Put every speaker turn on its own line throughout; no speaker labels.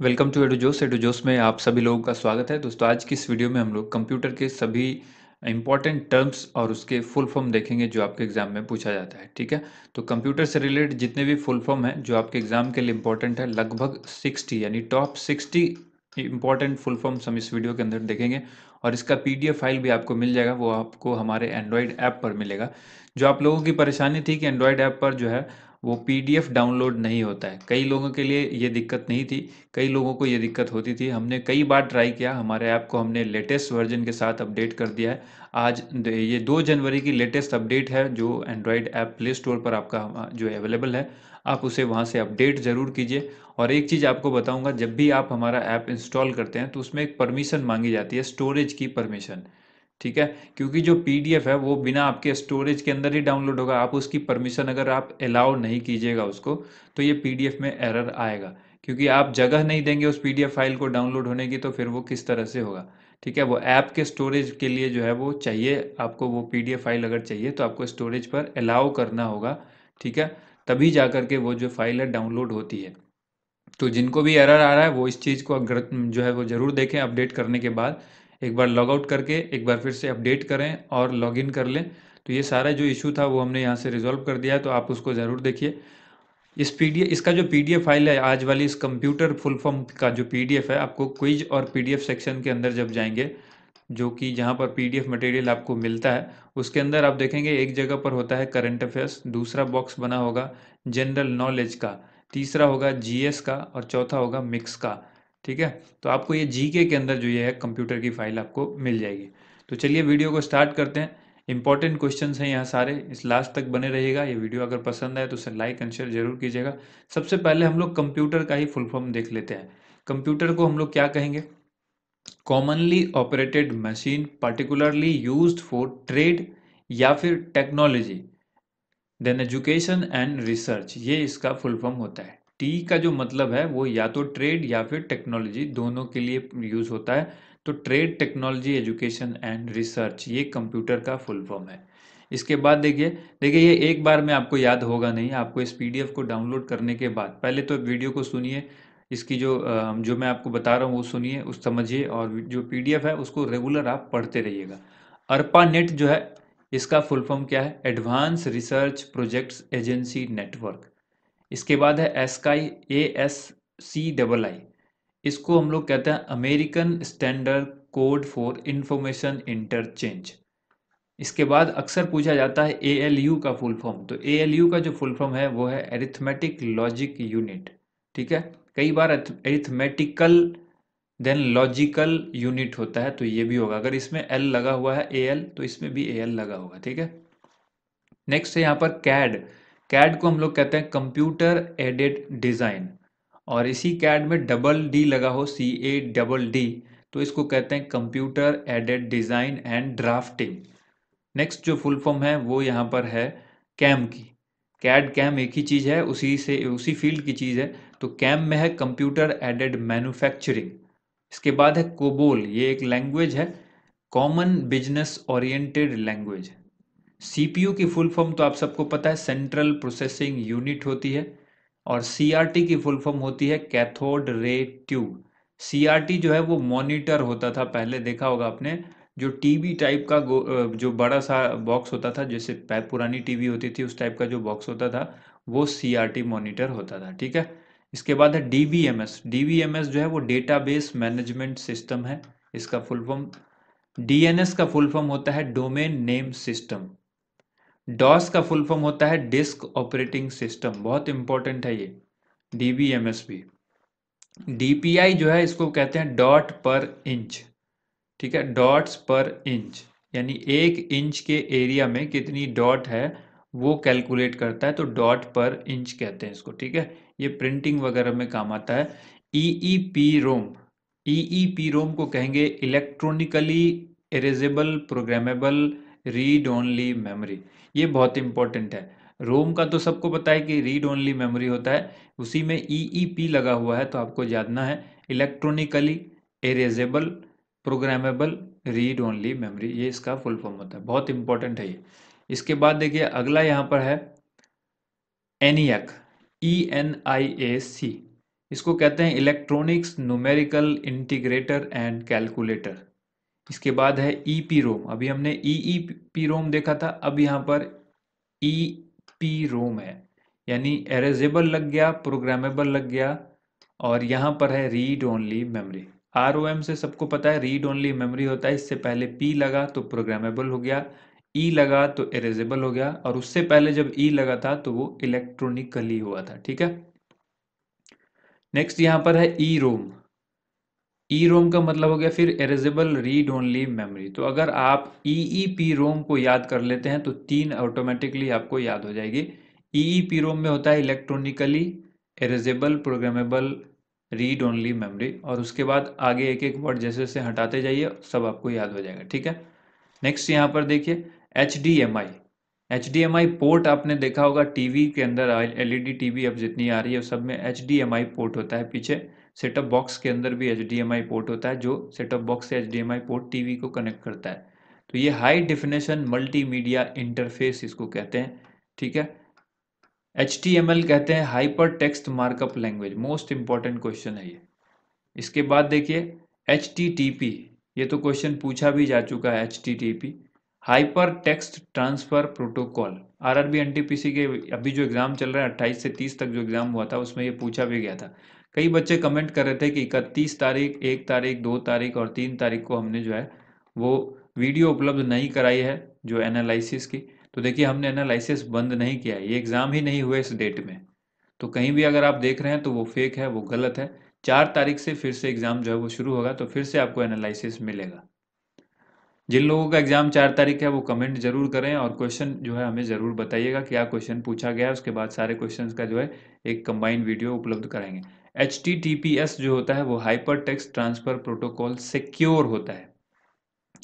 Welcome to एडुजोस में आप सभी लोगों का स्वागत है। दोस्तों, आज की इस वीडियो में हम लोग कंप्यूटर के सभी इंपॉर्टेंट टर्म्स और उसके फुल फॉर्म देखेंगे जो आपके एग्जाम में पूछा जाता है। ठीक है, तो कंप्यूटर से रिलेटेड जितने भी फुल फॉर्म हैं जो आपके एग्जाम के लिए इंपॉर्टेंट है, लगभग 60 यानी टॉप 60 इंपॉर्टेंट फुल फॉर्म्स हम इस वीडियो के अंदर देखेंगे। और इसका पीडीएफ फाइल भी आपको मिल जाएगा, वो आपको हमारे एंड्रॉयड ऐप पर मिलेगा। जो आप लोगों की परेशानी थी कि एंड्रॉयड ऐप पर जो है वो पीडीएफ डाउनलोड नहीं होता है, कई लोगों के लिए ये दिक्कत नहीं थी, कई लोगों को ये दिक्कत होती थी। हमने कई बार ट्राई किया, हमारे ऐप को हमने लेटेस्ट वर्जन के साथ अपडेट कर दिया है। आज ये 2 जनवरी की लेटेस्ट अपडेट है जो एंड्रॉयड ऐप प्ले स्टोर पर आपका जो अवेलेबल है, आप उसे वहाँ से अपडेट ज़रूर कीजिए। और एक चीज़ आपको बताऊंगा, जब भी आप हमारा ऐप इंस्टॉल करते हैं तो उसमें एक परमिशन मांगी जाती है, स्टोरेज की परमिशन। ठीक है, क्योंकि जो पीडीएफ है वो बिना आपके स्टोरेज के अंदर ही डाउनलोड होगा। आप उसकी परमिशन अगर आप अलाउ नहीं कीजिएगा उसको, तो ये पीडीएफ में एरर आएगा, क्योंकि आप जगह नहीं देंगे उस पीडीएफ फाइल को डाउनलोड होने की, तो फिर वो किस तरह से होगा। ठीक है, वो ऐप के स्टोरेज के लिए जो है वो चाहिए आपको, वो पीडीएफ फाइल अगर चाहिए तो आपको स्टोरेज पर अलाउ करना होगा। ठीक है, तभी जा करके वो जो फाइल है डाउनलोड होती है। तो जिनको भी एरर आ रहा है वो इस चीज़ को जो है वो ज़रूर देखें। अपडेट करने के बाद एक बार लॉग आउट करके एक बार फिर से अपडेट करें और लॉगिन कर लें, तो ये सारा जो इशू था वो हमने यहाँ से रिजॉल्व कर दिया है, तो आप उसको ज़रूर देखिए। इसका जो पीडीएफ फाइल है, आज वाली इस कंप्यूटर फुल फॉर्म का जो पीडीएफ है, आपको क्विज और पीडीएफ सेक्शन के अंदर जब जाएंगे, जो कि जहाँ पर पीडीएफ मटेरियल आपको मिलता है, उसके अंदर आप देखेंगे एक जगह पर होता है करंट अफेयर्स, दूसरा बॉक्स बना होगा जनरल नॉलेज का, तीसरा होगा जीएस का और चौथा होगा मिक्स का। ठीक है, तो आपको ये जीके के अंदर जो ये है कंप्यूटर की फाइल आपको मिल जाएगी। तो चलिए वीडियो को स्टार्ट करते हैं। इंपॉर्टेंट क्वेश्चंस हैं यहाँ सारे, इस लास्ट तक बने रहिएगा। ये वीडियो अगर पसंद आए तो उसे लाइक एंड शेयर जरूर कीजिएगा। सबसे पहले हम लोग कंप्यूटर का ही फुल फॉर्म देख लेते हैं। कंप्यूटर को हम लोग क्या कहेंगे? Commonly operated machine, particularly used for trade या फिर technology, then education and research, ये इसका फुल फॉर्म होता है। टी का जो मतलब है वो या तो ट्रेड या फिर टेक्नोलॉजी, दोनों के लिए यूज होता है। तो trade, technology, education and research, ये कंप्यूटर का फुल फॉर्म है। इसके बाद देखिए देखिए ये एक बार में आपको याद होगा नहीं, आपको इस पीडीएफ को डाउनलोड करने के बाद पहले तो वीडियो को सुनिए, इसकी जो मैं आपको बता रहा हूँ वो सुनिए, उस समझिए, और जो पीडीएफ है उसको रेगुलर आप पढ़ते रहिएगा। अर्पा नेट जो है, इसका फुल फॉर्म क्या है? Advance research projects agency network. इसके बाद है एस्काई, ASCII, इसको हम लोग कहते हैं American standard code for information interchange. इसके बाद अक्सर पूछा जाता है ALU का फुल फॉर्म, तो ALU का जो फुल फॉर्म है वो है अरिथमेटिक लॉजिक यूनिट। ठीक है, कई बार अरिथमेटिकल देन लॉजिकल यूनिट होता है, तो ये भी होगा। अगर इसमें एल लगा हुआ है AL, तो इसमें भी AL लगा होगा। ठीक है, नेक्स्ट है यहाँ पर कैड। कैड को हम लोग कहते हैं कंप्यूटर एडेड डिज़ाइन, और इसी कैड में डबल डी लगा हो, CADD, तो इसको कहते हैं computer aided design and drafting. Next जो फुल फॉर्म है वो यहाँ पर है कैम की। कैड कैम एक ही चीज़ है, उसी फील्ड की चीज़ है। तो कैम में है कंप्यूटर एडेड मैन्युफैक्चरिंग। इसके बाद है कोबोल, ये एक लैंग्वेज है, common business oriented language. CPU की फुल फॉर्म तो आप सबको पता है, सेंट्रल प्रोसेसिंग यूनिट होती है। और सीआरटी की फुल फॉर्म होती है कैथोड रे ट्यूब। सीआरटी जो है वो मॉनिटर होता था, पहले देखा होगा आपने, जो टीवी टाइप का जो बड़ा सा बॉक्स होता था, जैसे पुरानी टीवी होती थी उस टाइप का जो बॉक्स होता था, वो सीआरटी मॉनिटर होता था। ठीक है, इसके बाद है डीबीएमएस। डीबीएमएस जो है वो डेटाबेस मैनेजमेंट सिस्टम है, इसका फुल फॉर्म। डीएनएस का फुल फॉर्म होता है डोमेन नेम सिस्टम। डॉस का फुल फॉर्म होता है डिस्क ऑपरेटिंग सिस्टम, बहुत इंपॉर्टेंट है ये, डीबीएमएस भी। डीपीआई जो है इसको कहते हैं डॉट पर इंच। ठीक है, डॉट्स पर इंच, यानी 1 इंच के एरिया में कितनी डॉट है वो कैलकुलेट करता है, तो डॉट पर इंच कहते हैं इसको। ठीक है, ये प्रिंटिंग वगैरह में काम आता है। ईईपी रोम, ईईपी रोम को कहेंगे electronically erasable programmable read only memory. ये बहुत इंपॉर्टेंट है। रोम का तो सबको पता है कि रीड ओनली मेमोरी होता है, उसी में ईईपी लगा हुआ है, तो आपको जानना है electronically erasable programmable read only memory, ये इसका फुल फॉर्म होता है, बहुत इंपॉर्टेंट है ये। इसके बाद देखिए अगला यहाँ पर है एनियक, ENIAC। इसको कहते हैं electronics numerical integrator and calculator. इसके बाद है EEPROM। अभी हमने EEPROM देखा था, अब यहाँ पर EEPROM है, यानी एरेजेबल लग गया, प्रोग्रामेबल लग गया, और यहाँ पर है रीड ओनली मेमोरी। ROM से सबको पता है रीड ओनली मेमोरी होता है, इससे पहले P लगा तो प्रोग्रामेबल हो गया, E लगा तो एरेजेबल हो गया, और उससे पहले जब E लगा था तो वो इलेक्ट्रॉनिकली हुआ था। ठीक है, नेक्स्ट यहाँ पर है EROM। EROM का मतलब हो गया फिर एरेजेबल रीड ओनली मेमोरी। तो अगर आप EEPROM को याद कर लेते हैं तो 3 ऑटोमेटिकली आपको याद हो जाएगी। EEPROM में होता है electronically erasable programmable read only memory, और उसके बाद आगे एक एक वर्ड जैसे जैसे हटाते जाइए सब आपको याद हो जाएगा। ठीक है, नेक्स्ट यहाँ पर देखिए HDMI। HDMI पोर्ट आपने देखा होगा टीवी के अंदर, LED टीवी अब जितनी आ रही है सब में HDMI पोर्ट होता है। पीछे सेटअप बॉक्स के अंदर भी HDMI पोर्ट होता है, जो सेटअप बॉक्स से HDMI पोर्ट टीवी को कनेक्ट करता है। तो ये हाई डेफिनेशन मल्टीमीडिया इंटरफेस इसको कहते हैं। ठीक है, HTML कहते हैं hyper text markup language. Most important question है ये। इसके बाद देखिए HTTP, ये तो क्वेश्चन पूछा भी जा चुका है। HTTP hyper text transfer protocol. RRB NTPC के अभी जो एग्जाम चल रहा है 28 से 30 तक जो एग्जाम हुआ था उसमें ये पूछा भी गया था। कई बच्चे कमेंट कर रहे थे कि 31 तारीख, 1 तारीख, 2 तारीख और 3 तारीख को हमने जो है वो वीडियो उपलब्ध नहीं कराई है जो एनालिसिस की। तो देखिए हमने एनालिसिस बंद नहीं किया है, ये एग्जाम ही नहीं हुए इस डेट में। तो कहीं भी अगर आप देख रहे हैं तो वो फेक है, वो गलत है। 4 तारीख से फिर से एग्जाम जो है वो शुरू होगा, तो फिर से आपको एनालिसिस मिलेगा। जिन लोगों का एग्जाम 4 तारीख है वो कमेंट जरूर करें, और क्वेश्चन जो है हमें ज़रूर बताइएगा क्या क्वेश्चन पूछा गया है। उसके बाद सारे क्वेश्चन का जो है एक कंबाइंड वीडियो उपलब्ध कराएंगे। HTTPS जो होता है वो hyper text transfer protocol secure होता है।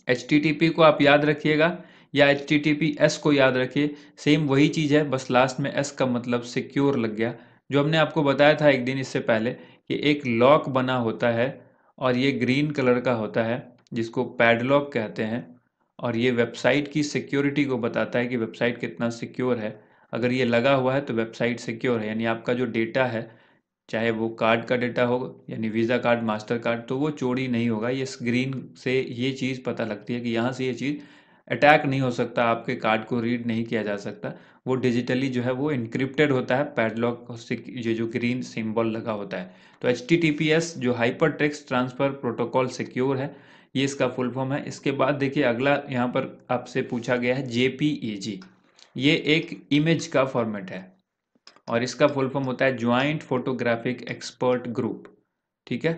HTTP को आप याद रखिएगा या HTTPS को याद रखिए, सेम वही चीज़ है, बस लास्ट में S का मतलब सिक्योर लग गया। जो हमने आपको बताया था एक दिन इससे पहले कि एक लॉक बना होता है और ये ग्रीन कलर का होता है जिसको पैडलॉक कहते हैं, और ये वेबसाइट की सिक्योरिटी को बताता है कि वेबसाइट कितना सिक्योर है। अगर ये लगा हुआ है तो वेबसाइट सिक्योर है, यानी आपका जो डेटा है, चाहे वो कार्ड का डेटा हो यानी वीज़ा कार्ड, मास्टर कार्ड, तो वो चोरी नहीं होगा। ये स्क्रीन से ये चीज़ पता लगती है कि यहाँ से ये चीज़ अटैक नहीं हो सकता, आपके कार्ड को रीड नहीं किया जा सकता। वो डिजिटली जो है वो इनक्रिप्टेड होता है, पैडलॉक ये जो ग्रीन सिंबल लगा होता है। तो HTTPS जो hyper text transfer protocol secure है, ये इसका फुल फॉर्म है। इसके बाद देखिए अगला यहाँ पर आपसे पूछा गया है JPEG। ये एक इमेज का फॉर्मेट है और इसका फुल फॉर्म होता है ज्वाइंट फोटोग्राफिक एक्सपर्ट ग्रुप। ठीक है,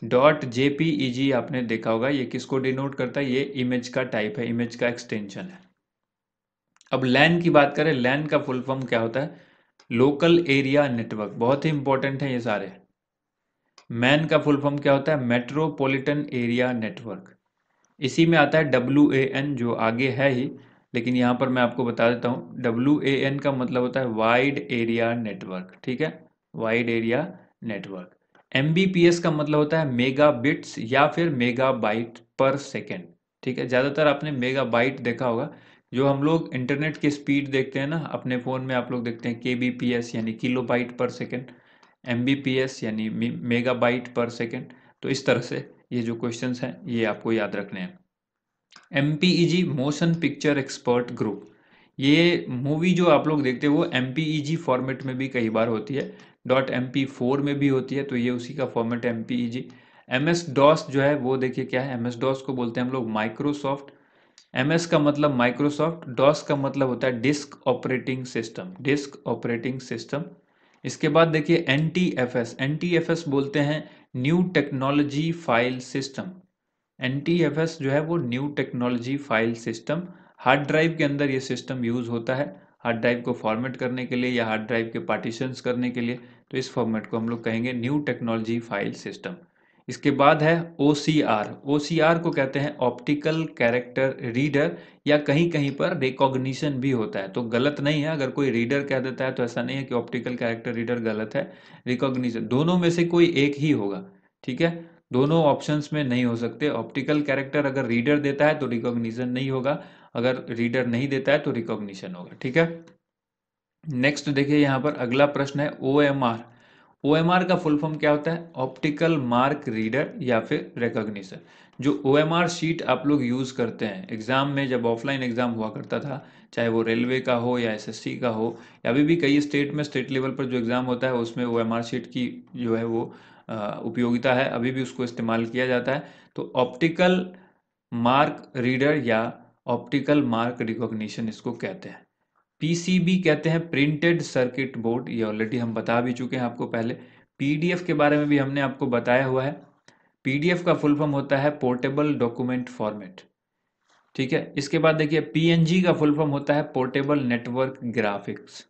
.jpeg आपने देखा होगा, ये किसको डिनोट करता है, ये इमेज का टाइप है, इमेज का एक्सटेंशन है। अब लैन की बात करें, लैन का फुल फॉर्म क्या होता है, लोकल एरिया नेटवर्क। बहुत ही इंपॉर्टेंट है ये सारे। मैन का फुल फॉर्म क्या होता है, मेट्रोपॉलिटन एरिया नेटवर्क। इसी में आता है WAN जो आगे है ही, लेकिन यहाँ पर मैं आपको बता देता हूँ। WAN का मतलब होता है वाइड एरिया नेटवर्क। ठीक है, वाइड एरिया नेटवर्क। MBPS का मतलब होता है मेगा बिट्स या फिर मेगा बाइट पर सेकेंड। ठीक है, ज़्यादातर आपने मेगा बाइट देखा होगा। जो हम लोग इंटरनेट की स्पीड देखते हैं ना अपने फ़ोन में, आप लोग देखते हैं KBPS यानी किलो बाइट पर सेकेंड, MBPS यानी मेगा बाइट पर सेकेंड। तो इस तरह से ये जो क्वेश्चंस हैं ये आपको याद रखने हैं। MPEG motion picture expert group, ये मूवी जो आप लोग देखते हैं वो MPEG फॉर्मेट में भी कई बार होती है, .MP4 में भी होती है, तो ये उसी का फॉर्मेट है MPEG। MS DOS जो है वो देखिए क्या है, MS DOS को बोलते हैं हम लोग माइक्रोसॉफ्ट। MS का मतलब माइक्रोसॉफ्ट, DOS का मतलब होता है disk operating system, disk operating system. इसके बाद देखिए NTFS, NTFS बोलते हैं new technology file system. NTFS जो है वो new technology file system. Hard drive के अंदर ये सिस्टम यूज़ होता है, हार्ड ड्राइव को फॉर्मेट करने के लिए या हार्ड ड्राइव के पार्टीशंस करने के लिए। तो इस फॉर्मेट को हम लोग कहेंगे न्यू टेक्नोलॉजी फाइल सिस्टम। इसके बाद है OCR। OCR को कहते हैं ऑप्टिकल कैरेक्टर रीडर, या कहीं कहीं पर रिकॉग्निशन भी होता है। तो गलत नहीं है, अगर कोई रीडर कह देता है तो ऐसा नहीं है कि ऑप्टिकल कैरेक्टर रीडर गलत है, रिकॉग्निशन दोनों में से कोई एक ही होगा। ठीक है, दोनों ऑप्शंस में नहीं हो सकते। ऑप्टिकल कैरेक्टर अगर रीडर देता है तो रिकॉग्निशन नहीं होगा, अगर रीडर नहीं देता है तो रिकॉग्निशन होगा। ठीक है, नेक्स्ट देखिए यहाँ पर अगला प्रश्न है OMR। OMR का फुल फॉर्म क्या होता है? ऑप्टिकल मार्क रीडर या फिर रिकॉग्निशन। जो OMR शीट आप लोग यूज़ करते हैं एग्ज़ाम में, जब ऑफलाइन एग्ज़ाम हुआ करता था, चाहे वो रेलवे का हो या SSC का हो, या अभी भी कई स्टेट में स्टेट लेवल पर जो एग्ज़ाम होता है उसमें OMR शीट की जो है वो उपयोगिता है, अभी भी उसको इस्तेमाल किया जाता है। तो ऑप्टिकल मार्क रीडर या ऑप्टिकल मार्क रिकॉग्निशन इसको कहते हैं। पीसीबी कहते हैं प्रिंटेड सर्किट बोर्ड, ये ऑलरेडी हम बता भी चुके हैं आपको पहले। पीडीएफ के बारे में भी हमने आपको बताया हुआ है। पीडीएफ का फुल फॉर्म होता है पोर्टेबल डॉक्यूमेंट फॉर्मेट। ठीक है, इसके बाद देखिए पीएनजी का फुल फॉर्म होता है पोर्टेबल नेटवर्क ग्राफिक्स।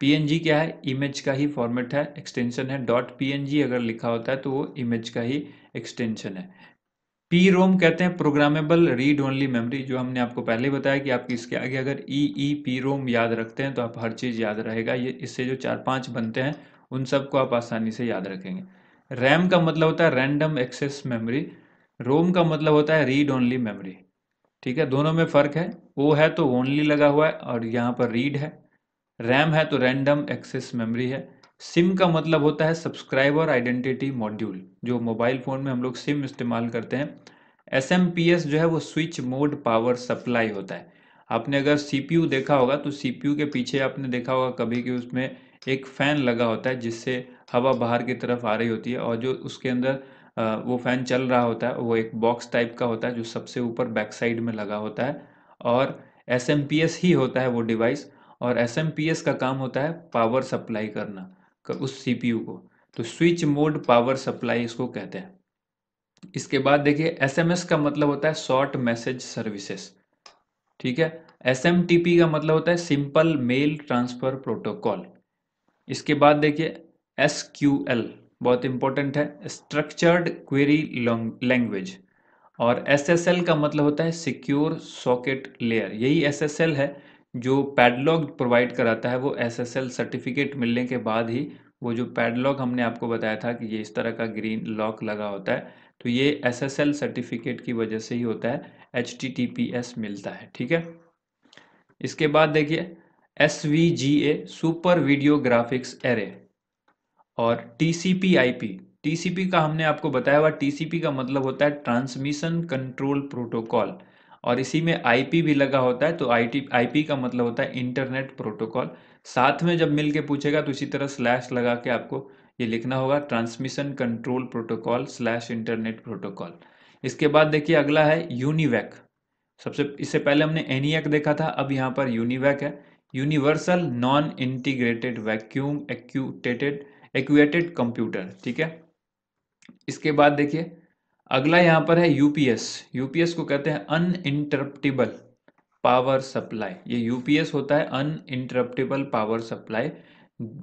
पीएनजी क्या है? इमेज का ही फॉर्मेट है, एक्सटेंशन है। डॉट पीएनजी अगर लिखा होता है तो वो इमेज का ही एक्सटेंशन है। पी रोम कहते हैं प्रोग्रामेबल रीड ओनली मेमोरी, जो हमने आपको पहले ही बताया कि आप इसके आगे अगर ई पी रोम याद रखते हैं तो आप हर चीज़ याद रहेगा। ये इससे जो 4-5 बनते हैं उन सबको आप आसानी से याद रखेंगे। रैम का मतलब होता है रैंडम एक्सेस मेमोरी। रोम का मतलब होता है रीड ओनली मेमोरी। ठीक है, दोनों में फ़र्क है। ओ है तो ओनली लगा हुआ है और यहाँ पर रीड है। रैम है तो रैंडम एक्सेस मेमोरी है। सिम का मतलब होता है सब्सक्राइबर आइडेंटिटी मॉड्यूल, जो मोबाइल फ़ोन में हम लोग सिम इस्तेमाल करते हैं। एसएमपीएस जो है वो स्विच मोड पावर सप्लाई होता है। आपने अगर सीपीयू देखा होगा तो सीपीयू के पीछे आपने देखा होगा कभी कि उसमें एक फ़ैन लगा होता है जिससे हवा बाहर की तरफ आ रही होती है, और जो उसके अंदर वो फ़ैन चल रहा होता है वो एक बॉक्स टाइप का होता है जो सबसे ऊपर बैक साइड में लगा होता है, और एसएमपीएस ही होता है वो डिवाइस। और एसएमपीएस का काम होता है पावर सप्लाई करना उस सीपीयू को। तो स्विच मोड पावर सप्लाई इसको कहते हैं। इसके बाद देखिए एसएमएस का मतलब होता है शॉर्ट मैसेज सर्विसेज। ठीक है, एसएमटीपी का मतलब होता है सिंपल मेल ट्रांसफर प्रोटोकॉल। इसके बाद देखिए एसक्यूएल बहुत इंपॉर्टेंट है, स्ट्रक्चर्ड क्वेरी लैंग्वेज। और एसएसएल का मतलब होता है सिक्योर सॉकेट लेयर। यही एसएसएल है जो पैडलॉग प्रोवाइड कराता है। वो एसएसएल सर्टिफिकेट मिलने के बाद ही वो जो पैडलॉग हमने आपको बताया था कि ये इस तरह का ग्रीन लॉक लगा होता है, तो ये एसएसएल सर्टिफिकेट की वजह से ही होता है। एचटीटीपीएस मिलता है। ठीक है, इसके बाद देखिए एसवीजीए सुपर वीडियो ग्राफिक्स एरे। और टीसीपी आईपी, टीसीपी का हमने आपको बताया हुआ, टीसीपी का मतलब होता है ट्रांसमिशन कंट्रोल प्रोटोकॉल, और इसी में आईपी भी लगा होता है। तो आईपी का मतलब होता है इंटरनेट प्रोटोकॉल। साथ में जब मिल के पूछेगा तो इसी तरह स्लैश लगा के आपको ये लिखना होगा, transmission control protocol slash internet protocol. इसके बाद देखिए अगला है यूनिवैक। सबसे इससे पहले हमने एनियाक देखा था, अब यहाँ पर यूनिवैक है, universal non integrated vacuum actuated computer. ठीक है, इसके बाद देखिए अगला यहाँ पर है यूपीएस। यूपीएस को कहते हैं अनइंटरप्टिबल पावर सप्लाई। ये यूपीएस होता है अनइंटरप्टेबल पावर सप्लाई।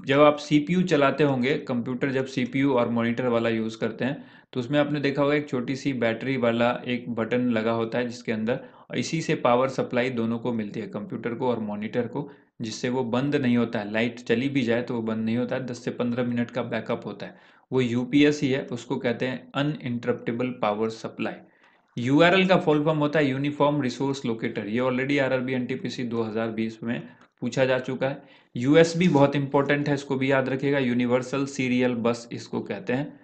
जब आप सीपीयू चलाते होंगे कंप्यूटर, जब सीपीयू और मॉनिटर वाला यूज़ करते हैं तो उसमें आपने देखा होगा एक छोटी सी बैटरी वाला एक बटन लगा होता है जिसके अंदर, और इसी से पावर सप्लाई दोनों को मिलती है, कंप्यूटर को और मॉनिटर को, जिससे वो बंद नहीं होता है। लाइट चली भी जाए तो वो बंद नहीं होता है, 10 से 15 मिनट का बैकअप होता है। वो यूपीएस ही है, उसको कहते हैं अनइंटरप्टेबल पावर सप्लाई। यूआरएल का फुल फॉर्म होता है यूनिफॉर्म रिसोर्स लोकेटर। ये ऑलरेडी आरआरबी एनटीपीसी 2020 में पूछा जा चुका है। यूएसबी बहुत इंपॉर्टेंट है, इसको भी याद रखिएगा, यूनिवर्सल सीरियल बस इसको कहते हैं।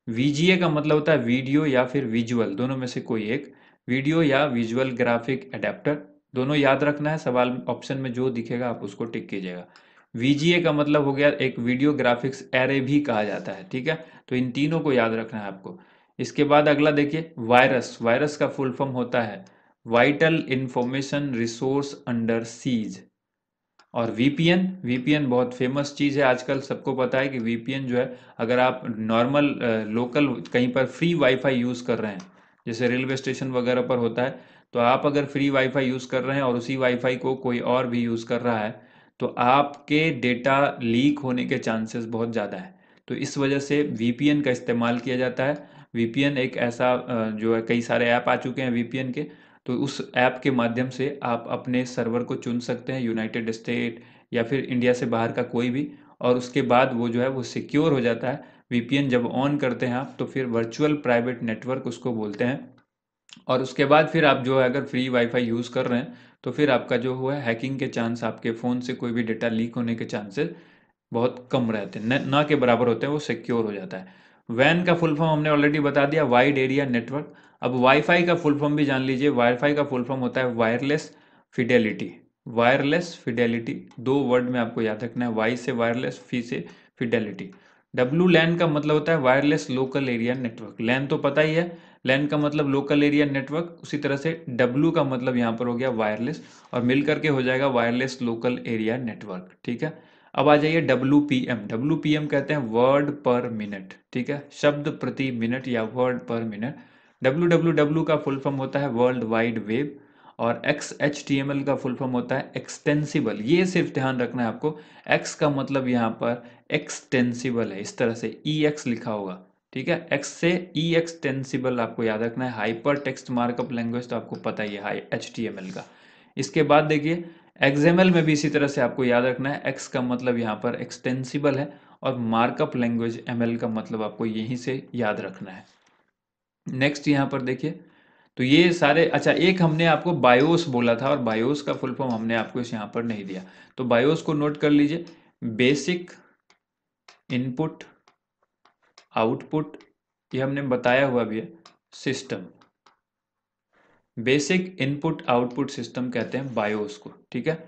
वीजीए का मतलब होता है वीडियो या फिर विजुअल, दोनों में से कोई एक, वीडियो या विजुअल ग्राफिक एडेप्टर। दोनों याद रखना है, सवाल ऑप्शन में जो दिखेगा आप उसको टिक कीजिएगा। वीजीए का मतलब हो गया एक वीडियो ग्राफिक्स एरे भी कहा जाता है। ठीक है, तो इन तीनों को याद रखना है आपको। इसके बाद अगला देखिए वायरस। वायरस का फुल फॉर्म होता है vital information resource under seize. और वीपीएन, वीपीएन बहुत फेमस चीज़ है आजकल, सबको पता है कि वीपीएन जो है, अगर आप नॉर्मल लोकल कहीं पर फ्री वाईफाई यूज़ कर रहे हैं, जैसे रेलवे स्टेशन वगैरह पर होता है, तो आप अगर फ्री वाईफाई यूज़ कर रहे हैं और उसी वाईफाई को कोई और भी यूज़ कर रहा है तो आपके डेटा लीक होने के चांसेस बहुत ज़्यादा है। तो इस वजह से वीपीएन का इस्तेमाल किया जाता है। वीपीएन एक ऐसा जो है, कई सारे ऐप आ चुके हैं वीपीएन के, तो उस ऐप के माध्यम से आप अपने सर्वर को चुन सकते हैं, यूनाइटेड स्टेट या फिर इंडिया से बाहर का कोई भी, और उसके बाद वो जो है वो सिक्योर हो जाता है। वीपीएन जब ऑन करते हैं आप तो फिर वर्चुअल प्राइवेट नेटवर्क उसको बोलते हैं, और उसके बाद फिर आप जो है अगर फ्री वाईफाई यूज़ कर रहे हैं तो फिर आपका जो हुआ है हैकिंग के चांस, आपके फ़ोन से कोई भी डेटा लीक होने के चांसेस बहुत कम रहते हैं, ना के बराबर होते हैं, वो सिक्योर हो जाता है। वैन का फुल फॉर्म हमने ऑलरेडी बता दिया, वाइड एरिया नेटवर्क। अब वाईफाई का फुल फॉर्म भी जान लीजिए। वाईफाई का फुल फॉर्म होता है वायरलेस फिडेलिटी। वायरलेस फिडेलिटी, दो वर्ड में आपको याद रखना है, वाई से वायरलेस, फी से फिडेलिटी। डब्लू लैन का मतलब होता है वायरलेस लोकल एरिया नेटवर्क। लैन तो पता ही है, लैन का मतलब लोकल एरिया नेटवर्क। उसी तरह से डब्लू का मतलब यहाँ पर हो गया वायरलेस, और मिलकर के हो जाएगा वायरलेस लोकल एरिया नेटवर्क। ठीक है। अब आ जाइए WPM। WPM कहते हैं वर्ड पर मिनट। ठीक है, शब्द प्रति मिनट या वर्ड पर मिनट। WWW का फुल फॉर्म होता है वर्ल्ड वाइड वेब, और XHTML का फुल फॉर्म होता है एक्सटेंसिबल। ये सिर्फ ध्यान रखना है आपको, X का मतलब यहाँ पर एक्सटेंसिबल है, इस तरह से EX लिखा होगा। ठीक है, X से E एक्सटेंसिबल आपको याद रखना है। हाइपर टेक्स्ट मार्कअप लैंग्वेज तो आपको पता ही है HTML का। इसके बाद देखिए XML में भी इसी तरह से आपको याद रखना है, X का मतलब यहाँ पर एक्सटेंसिबल है, और मार्कअप लैंग्वेज ML का मतलब आपको यहीं से याद रखना है। नेक्स्ट यहाँ पर देखिए, तो ये सारे, अच्छा एक हमने आपको बायोस बोला था, और बायोस का फुल फॉर्म हमने आपको इस यहाँ पर नहीं दिया, तो बायोस को नोट कर लीजिए। बेसिक इनपुट आउटपुट, ये हमने बताया हुआ भी है, system. Basic input output system कहते हैं बायोस को। ठीक है,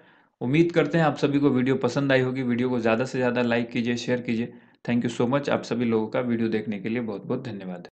उम्मीद करते हैं आप सभी को वीडियो पसंद आई होगी। वीडियो को ज़्यादा से ज़्यादा लाइक कीजिए, शेयर कीजिए। थैंक यू सो मच, आप सभी लोगों का वीडियो देखने के लिए बहुत बहुत धन्यवाद।